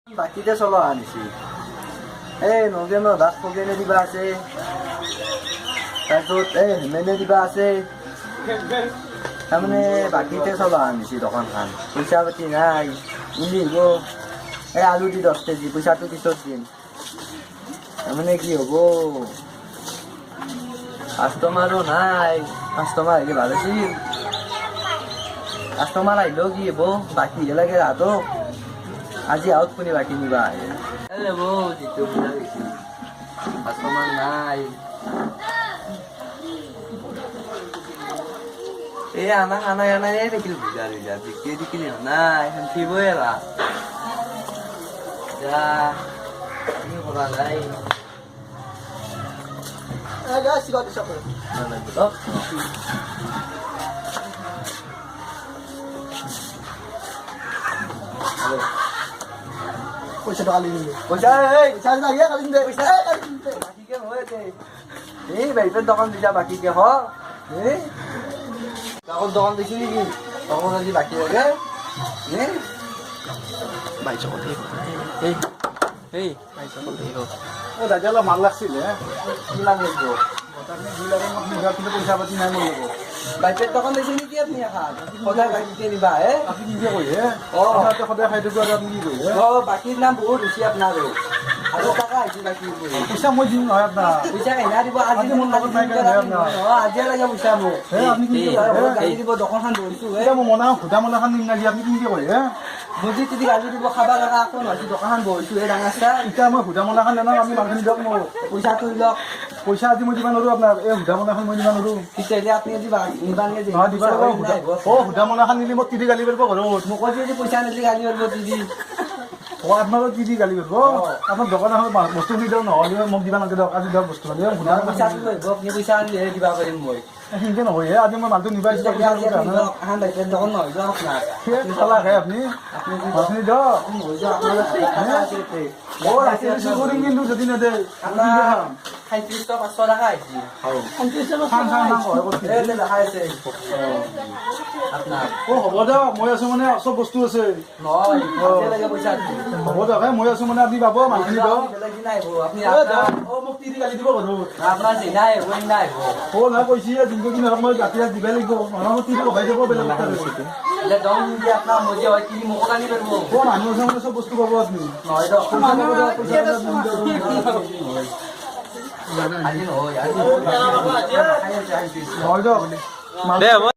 বাকীতে চলো আনিছি এই নগেনৰ ভাত খগেনে দিবা আছে তাৰপিছত এই হেমেনে দিবা আছে তাৰমানে বাকীতে চলো আনিছি দোকানখন পইচা পাতি নাই মিলিব এই আলু দি 10 কেজি পইচাটো পিছত দিম তাৰমানে কি হ'ব কাষ্টমাৰো নাই কাষ্টমাৰ আহিলে ভাল আছিল কাষ্টমাৰ আহিলেও কি হ'ব বাকী লাগে ৰাতো আজি আউট কোনে বাকী নিবা আহে যিটো বুজা গৈছে কাষ্টমাৰ নাই এই আনা দেখিল বুজা ৰৈজা বিক্ৰী দেখিলে নাই শুনিবই এৰা যা কি কৰা নাই পইচা কালি দিলে পইচা পইচা লাগে কালি দিলে পইচা বাকীকে হয় এই বাইপের দোকান দিছা বাকীকে হ এই তখন দোকান দিছি নাকি তখন আজি বাকি লাগে ভাই চকল এই ভাই চকল ও দাদা অলপ মাল লাগছিল কি লাগবে পইচা পাতি নাই মোৰ লগত বাইপের দোকান দিছি নাকি আপনি এখন সদায় বাকীকে নিবা আপুনি নিজে কৈ সদায় খাই থাকো আৰু আপুনি কি কৈ বাকীৰ নাম বহুত বেশি আপনাৰও আৰু টাকা আহিছে বাকী পইচা মই দিম নহয় আপোনাৰ পইচা কেনা দিব আজি মোৰ লগত নাই আজি লাগে পইচা মোক আপুনি কি গাড়ী দিব দোকানখন ধৰিছো মই মনা সুধা মনাখন নিম নাকি আপুনি কি কয় বুজি যদি গাড়ী দিব খাবা লগা আকৌ নহয় দোকানখন বহিছো ডাঙৰ চাই এতিয়া মই সুধা মনাখন জানাম আপুনি মালখিনি দিয়ক মোৰ পইচাটো লওক পইচা আজি মই দিব নোৱাৰো আপোনাৰ এই সুধা মনাখন মই দিব নোৱাৰো তেতিয়াহ'লে আপুনি দিবা নিবানকে দিবা সুধা মনাখন নিলে মোক তিৰি গালি পাৰিব ঘৰত মোক যদি পইচা নিদিলে গালি পাৰিব দিদি আপোনালোক কি দি গালি কৰিব আপোনাৰ দোকানখন বস্তু নি দিয়ক নহ'লে মোক দিবা নালাগে দিয়ক আজি দিয়ক বস্তু সুধা পইচাটো লৈ আপুনি পইচা আনিলে দিবা পাৰিম মই সেনেকে নহয় আজি মই মালটো নিবা আহিছোঁ দোকান নহয় যোৱা আপোনাৰ চালা খাই আপুনি মাছখিনি দিয়ক কৰিম কিন্তু যদি নেদে আপোনাৰ 35 টকা 500 টকা আহিছে হ'ব দিয়ক মই আছো মানে চব বস্তু আছে হ'ব দিয়ক মই আছো মানে আপুনি পাব মাছখিনি দিয়ক মোক তিৰি গালি দিব ঘৰত নহয় কৈছে দিনটো দিন মই ৰাতি দিবই লাগিব মানুহ তিৰি লগাই দিব বেলেগ মানুহ আছে মানে চব বস্তু পাব আপুনি নহয় দিয়ক